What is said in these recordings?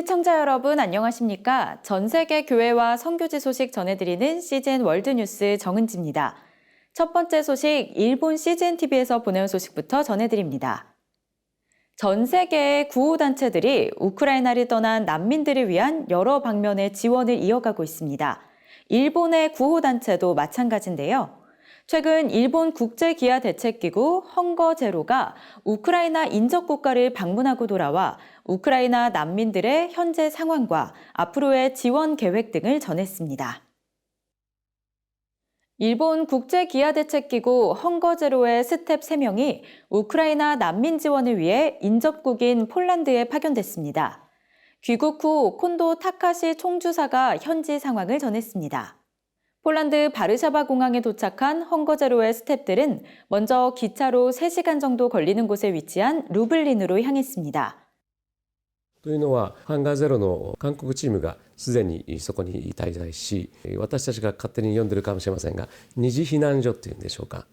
시청자 여러분 안녕하십니까? 전 세계 교회와 선교지 소식 전해드리는 CGN 월드뉴스 정은지입니다. 첫 번째 소식, 일본 CGNTV에서 보내온 소식부터 전해드립니다. 전 세계의 구호단체들이 우크라이나를 떠난 난민들을 위한 여러 방면의 지원을 이어가고 있습니다. 일본의 구호단체도 마찬가지인데요. 최근 일본 국제기아대책기구 헝거제로가 우크라이나 인접국가를 방문하고 돌아와 우크라이나 난민들의 현재 상황과 앞으로의 지원 계획 등을 전했습니다. 일본 국제기아대책기구 헝거제로의 스텝 3명이 우크라이나 난민 지원을 위해 인접국인 폴란드에 파견됐습니다. 귀국 후 콘도 타카시 총주사가 현지 상황을 전했습니다. 폴란드 바르샤바 공항에 도착한 헝거제로의 스태프들은 먼저 기차로 3시간 정도 걸리는 곳에 위치한 루블린으로 향했습니다. というのは、ハンガーゼロの韓国チームがすでにそこに滞在し、私たちが勝手に呼んでるかもしれませんが、二次避難所っていうんでしょうか。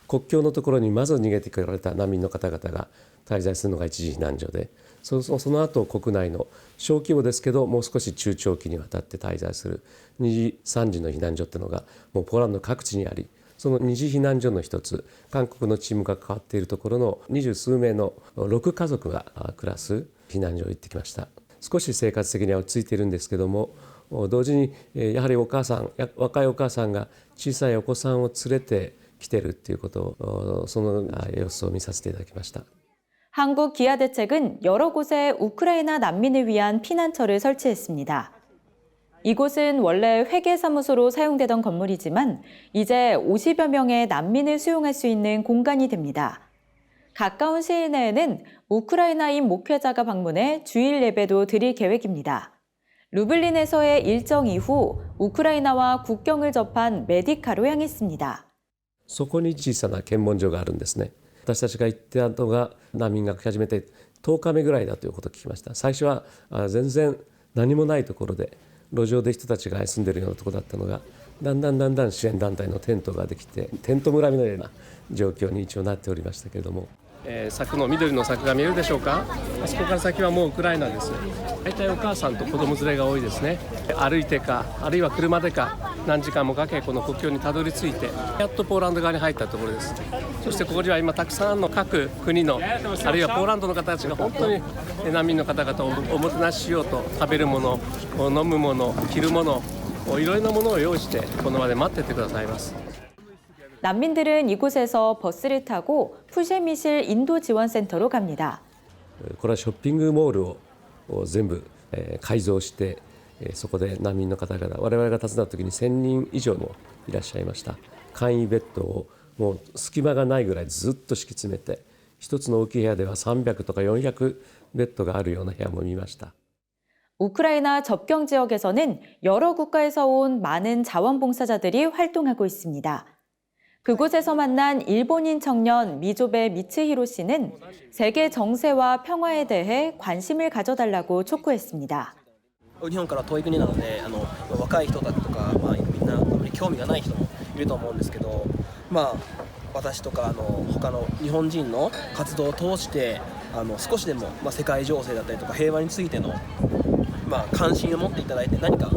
国境のところにまず逃げてこられた難民の方々が滞在するのが一次避難所で、その後国内の小規模ですけど、もう少し中長期にわたって滞在する二次、三次の避難所っていうのがもうポーランド各地にあり、その二次避難所の一つ、韓国のチームが関わっているところの20数名の6家族が暮らす避難所へ行ってきました。少し生活的には落ち着いているんですけども、同時にやはり若いお母さんが小さいお子さんを連れて来てるっていうことを、その様子を見させていただきました。 한국기아대책은 여러 곳에 우크라이나 난민을 위한 피난처를 설치했습니다. 이곳은 원래 회계사무소로 사용되던 건물이지만 이제 50여 명의 난민을 수용할 수 있는 공간이 됩니다. 가까운 시일 내에는 우크라이나인 목회자가 방문해 주일 예배도 드릴 계획입니다. 루블린에서의 일정 이후 우크라이나와 국경을 접한 메디카로 향했습니다. そこに小さな検問所があるんですね。私たちが行ったのが難民が来始めて10日目ぐらいだということを聞きました。最初は全然何もないところで路上で人たちが住んでいるようなところだったのが、だんだん支援団体のテントができて、テント村のような状況に一応なっておりましたけれども、柵の緑の柵が見えるでしょうか。あそこから先はもうウクライナです。大体お母さんと子供連れが多いですね。歩いてかあるいは車でか何時間もかけこの国境にたどり着いて、やっとポーランド側に入ったところです。そしてここには今たくさんの各国のあるいはポーランドの方たちが本当に難民の方々をおもてなししようと、食べるもの、飲むもの、着るもの、いろいろなものを用意してこの場で待っててくださいます。 난민들은 이곳에서 버스를 타고 푸쉐미실 인도지원센터로 갑니다. これはショッピングモールを全部改造して、そこで難民の方々、我々が訪ねた時に1000人以上もいらっしゃいました。簡易ベッドをもう隙間がないぐらいずっと敷き詰めて、一つの大きい部屋では300とか400ベッドがあるような部屋も見ました。 우크라이나 접경 지역에서는 여러 국가에서 온 많은 자원봉사자들이 활동하고 있습니다. 그곳에서 만난 일본인 청년 미조베 미츠히로 씨는 세계 정세와 평화에 대해 관심을 가져달라고 촉구했습니다. 日本から遠い国なので若い人たちとか、みんなあまり興味がない人もいると思うんですけど、私とか他の日本人の活動を通して少しでも、世界情勢だったりとか平和についての、関心を持っていただいて、何か、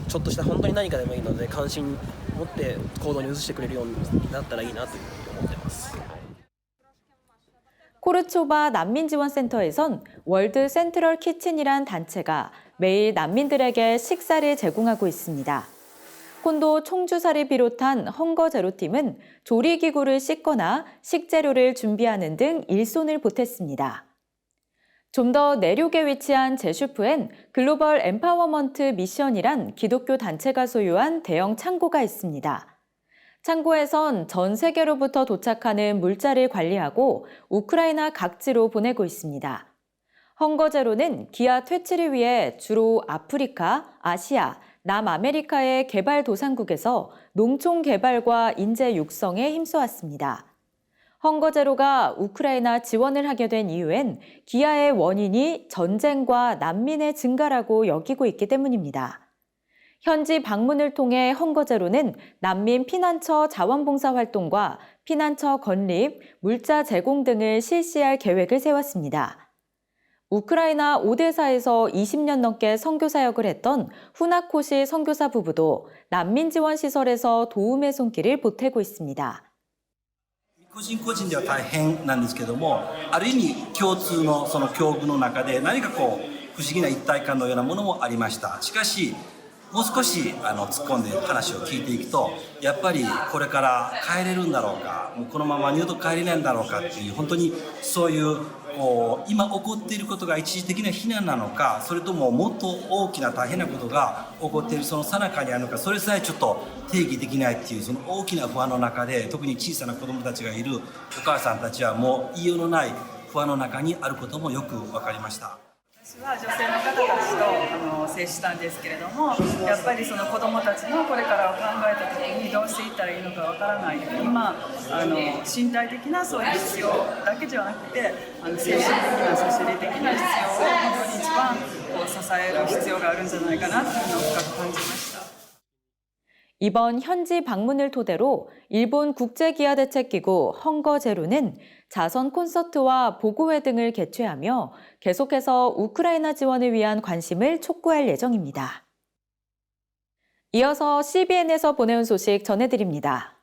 ちょっとした本当に何かでもいいので関心を持って行動に移してくれるようになったらいいなと思っています。 코르초바 난민지원센터에선 월드 센트럴 키친이란 단체가 매일 난민들에게 식사를 제공하고 있습니다. 콘도 총주사를 비롯한 헝거제로팀은 조리기구를 씻거나 식재료를 준비하는 등 일손을 보탰습니다. 좀 더 내륙에 위치한 제슈프엔 글로벌 엠파워먼트 미션이란 기독교 단체가 소유한 대형 창고가 있습니다. 창고에선 전 세계로부터 도착하는 물자를 관리하고 우크라이나 각지로 보내고 있습니다. 헝거제로는 기아 퇴치를 위해 주로 아프리카, 아시아, 남아메리카의 개발도상국에서 농촌 개발과 인재 육성에 힘써왔습니다. 헝거제로가 우크라이나 지원을 하게 된 이유엔 기아의 원인이 전쟁과 난민의 증가라고 여기고 있기 때문입니다. 현지 방문을 통해 헝거제로는 난민 피난처 자원봉사 활동과 피난처 건립, 물자 제공 등을 실시할 계획을 세웠습니다. 우크라이나 오데사에서 20년 넘게 선교 사역을 했던 후나코시 선교사 부부도 난민 지원 시설에서 도움의 손길을 보태고 있습니다. 個人個人では大変なんですけども、ある意味共通のその境遇の中で何かこう不思議な一体感のようなものもありました。しかしもう少し突っ込んで話を聞いていくと、やっぱりこれから帰れるんだろうか、もうこのまま二度と帰れないんだろうかっていう、本当にそういうこう今起こっていることが一時的な避難なのか、それとももっと大きな大変なことが起こっているその最中にあるのか、それさえちょっと定義できないっていう、その大きな不安の中で、特に小さな子どもたちがいるお母さんたちはもう言いようのない不安の中にあることもよく分かりました。私は女性の方たちと接したんですけれども、やっぱりその子どもたちのこれからを考えた時にどうしていったらいいのかわからない、今身体的なそういう必要だけじゃなくて精神的なそして霊的な必要を本当に一番支える必要があるんじゃないかなというのを深く感じました。 이번 현지 방문을 토대로 일본 국제기아대책기구 헝거제로는 자선 콘서트와 보고회 등을 개최하며 계속해서 우크라이나 지원을 위한 관심을 촉구할 예정입니다. 이어서 CBN에서 보내온 소식 전해드립니다.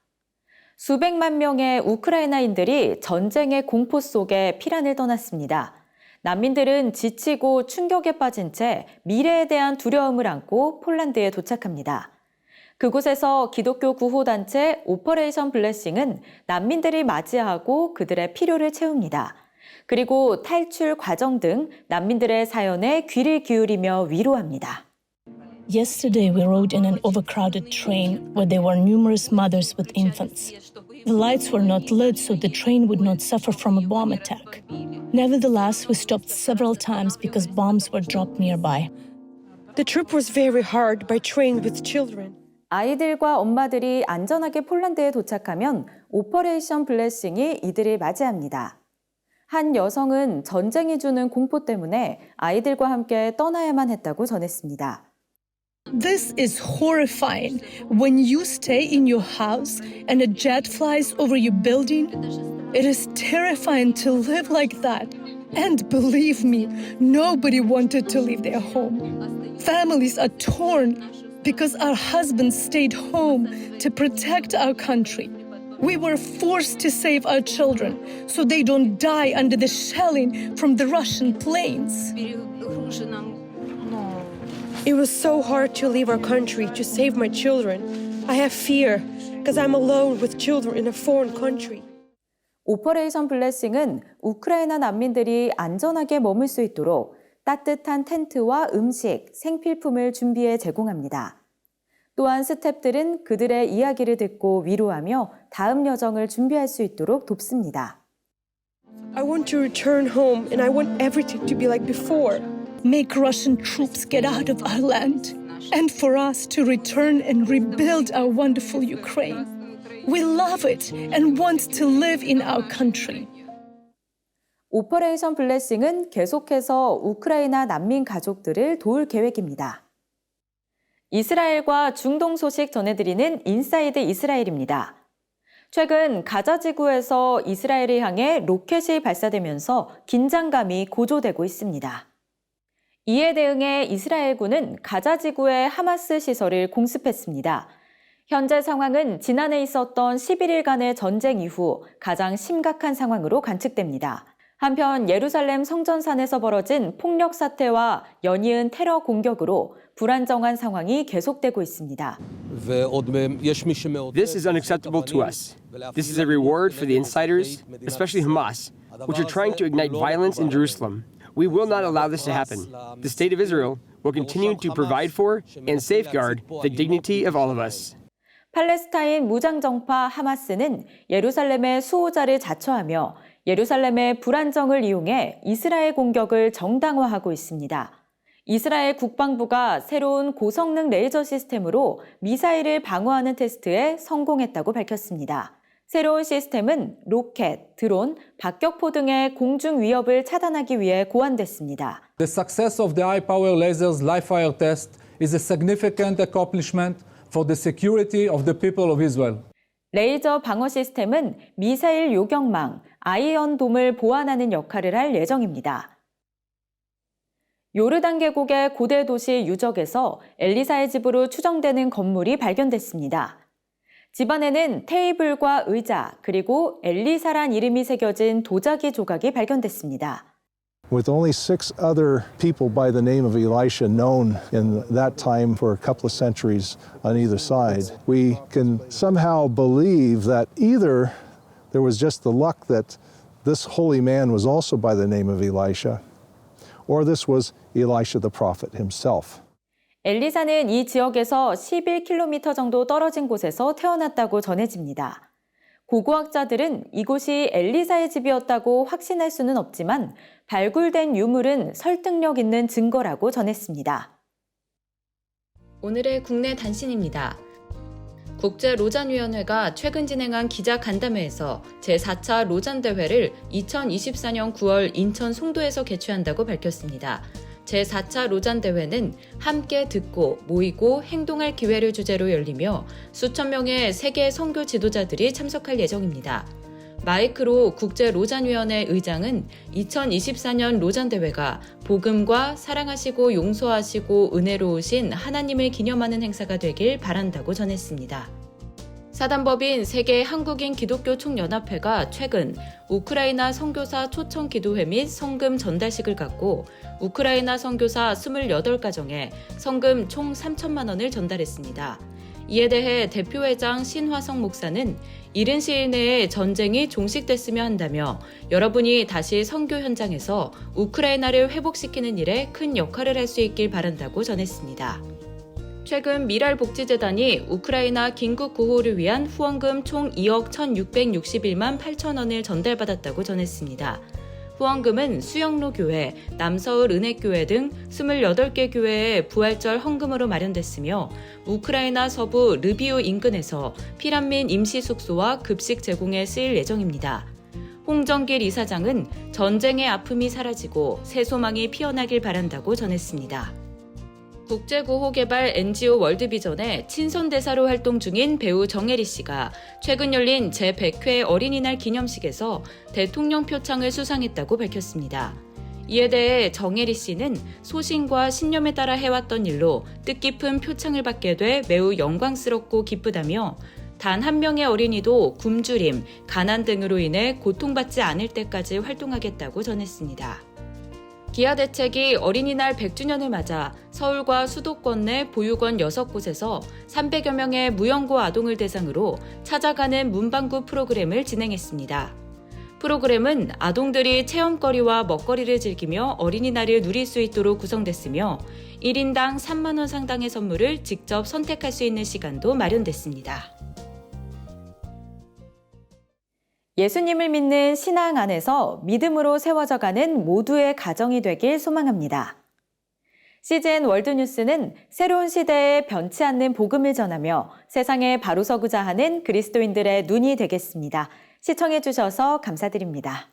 수백만 명의 우크라이나인들이 전쟁의 공포 속에 피란을 떠났습니다. 난민들은 지치고 충격에 빠진 채 미래에 대한 두려움을 안고 폴란드에 도착합니다. 그곳에서 기독교 구호단체 오퍼레이션 블레싱은 난민들을 맞이하고 그들의 필요를 채웁니다. 그리고 탈출 과정 등 난민들의 사연에 귀를 기울이며 위로합니다. Yesterday we rode in an overcrowded train where there were numerous mothers with infants. The lights were not lit so the train would not suffer from a bomb attack. Nevertheless, we stopped several times because bombs were dropped nearby. The trip was very hard by train with children. 아이들과 엄마들이 안전하게 폴란드에 도착하면 오퍼레이션 블레싱이 이들을 맞이합니다. 한 여성은 전쟁이 주는 공포 때문에 아이들과 함께 떠나야만 했다고 전했습니다. This is horrifying. When you stay in your house and a jet flies over your building, it is terrifying to live like that. And believe me, nobody wanted to leave their home. Families are torn because our husbands stayed home to protect our country. We were forced to save our children so they don't die under the shelling from the Russian planes. It was so hard to leave our country to save my children. I have fear because I'm alone with children in a foreign country. 오퍼레이션 블레싱은 우크라이나 난민들이 안전하게 머물 수 있도록 따뜻한 텐트와 음식, 생필품을 준비해 제공합니다. 또한 스태프들은 그들의 이야기를 듣고 위로하며 다음 여정을 준비할 수 있도록 돕습니다. I want to return home and I want everything to be like before. Make Russian troops get out of our land and for us to return and rebuild our wonderful Ukraine. We love it and want to live in our country. 오퍼레이션 블레싱은 계속해서 우크라이나 난민 가족들을 도울 계획입니다. 이스라엘과 중동 소식 전해드리는 인사이드 이스라엘입니다. 최근 가자 지구에서 이스라엘을 향해 로켓이 발사되면서 긴장감이 고조되고 있습니다. 이에 대응해 이스라엘군은 가자 지구의 하마스 시설을 공습했습니다. 현재 상황은 지난해 있었던 11일간의 전쟁 이후 가장 심각한 상황으로 관측됩니다. 한편 예루살렘 성전산에서 벌어진 폭력 사태와 연이은 테러 공격으로 불안정한 상황이 계속되고 있습니다. This is unacceptable to us. This is a reward for the insiders, especially Hamas, which are trying to ignite violence in Jerusalem. We will not allow this to happen. The state of Israel will continue to provide for and safeguard the dignity of all of us. 팔레스타인 무장정파 하마스는 예루살렘의 수호자를 자처하며 예루살렘의 불안정을 이용해 이스라엘 공격을 정당화하고 있습니다. 이스라엘 국방부가 새로운 고성능 레이저 시스템으로 미사일을 방어하는 테스트에 성공했다고 밝혔습니다. 새로운 시스템은 로켓, 드론, 박격포 등의 공중 위협을 차단하기 위해 고안됐습니다. The success of the high-power lasers live fire test is a significant accomplishment for the security of the people of Israel. 레이저 방어 시스템은 미사일 요격망, 아이언돔을 보완하는 역할을 할 예정입니다. 요르단 계곡의 고대 도시 유적에서 엘리사의 집으로 추정되는 건물이 발견됐습니다. 집 안에는 테이블과 의자, 그리고 엘리사란 이름이 새겨진 도자기 조각이 발견됐습니다. With only 6 other people by the name of Elisha known in that time for a couple of centuries on either side, we can somehow believe that either there was just the luck that this holy man was also by the name of Elisha, or this was Elisha the prophet himself. 엘리사는 이 지역에서 11km 정도 떨어진 곳에서 태어났다고 전해집니다. 고고학자들은 이곳이 엘리사의 집이었다고 확신할 수는 없지만 발굴된 유물은 설득력 있는 증거라고 전했습니다. 오늘의 국내 단신입니다. 국제로잔위원회가 최근 진행한 기자 간담회에서 제4차 로잔대회를 2024년 9월 인천 송도에서 개최한다고 밝혔습니다. 제4차 로잔대회는 함께 듣고 모이고 행동할 기회를 주제로 열리며 수천 명의 세계 선교 지도자들이 참석할 예정입니다. 마이크로 국제로잔위원회 의장은 2024년 로잔대회가 복음과 사랑하시고 용서하시고 은혜로우신 하나님을 기념하는 행사가 되길 바란다고 전했습니다. 사단법인 세계 한국인 기독교 총연합회가 최근 우크라이나 선교사 초청 기도회 및 성금 전달식을 갖고 우크라이나 선교사 28가정에 성금 총 3천만 원을 전달했습니다. 이에 대해 대표회장 신화성 목사는 이른 시일 내에 전쟁이 종식됐으면 한다며 여러분이 다시 선교 현장에서 우크라이나를 회복시키는 일에 큰 역할을 할 수 있길 바란다고 전했습니다. 최근 미랄복지재단이 우크라이나 긴급 구호를 위한 후원금 총 2억 1,661만 8천 원을 전달받았다고 전했습니다. 후원금은 수영로 교회, 남서울 은혜교회 등 28개 교회의 부활절 헌금으로 마련됐으며 우크라이나 서부 르비우 인근에서 피난민 임시숙소와 급식 제공에 쓰일 예정입니다. 홍정길 이사장은 전쟁의 아픔이 사라지고 새 소망이 피어나길 바란다고 전했습니다. 국제구호개발 NGO 월드비전의 친선대사로 활동 중인 배우 정혜리 씨가 최근 열린 제100회 어린이날 기념식에서 대통령 표창을 수상했다고 밝혔습니다. 이에 대해 정혜리 씨는 소신과 신념에 따라 해왔던 일로 뜻깊은 표창을 받게 돼 매우 영광스럽고 기쁘다며 단 한 명의 어린이도 굶주림, 가난 등으로 인해 고통받지 않을 때까지 활동하겠다고 전했습니다. 기아 대책이 어린이날 100주년을 맞아 서울과 수도권 내 보육원 6곳에서 300여 명의 무연고 아동을 대상으로 찾아가는 문방구 프로그램을 진행했습니다. 프로그램은 아동들이 체험거리와 먹거리를 즐기며 어린이날을 누릴 수 있도록 구성됐으며 1인당 3만 원 상당의 선물을 직접 선택할 수 있는 시간도 마련됐습니다. 예수님을 믿는 신앙 안에서 믿음으로 세워져가는 모두의 가정이 되길 소망합니다. CGN 월드뉴스는 새로운 시대에 변치 않는 복음을 전하며 세상에 바로 서고자 하는 그리스도인들의 눈이 되겠습니다. 시청해 주셔서 감사드립니다.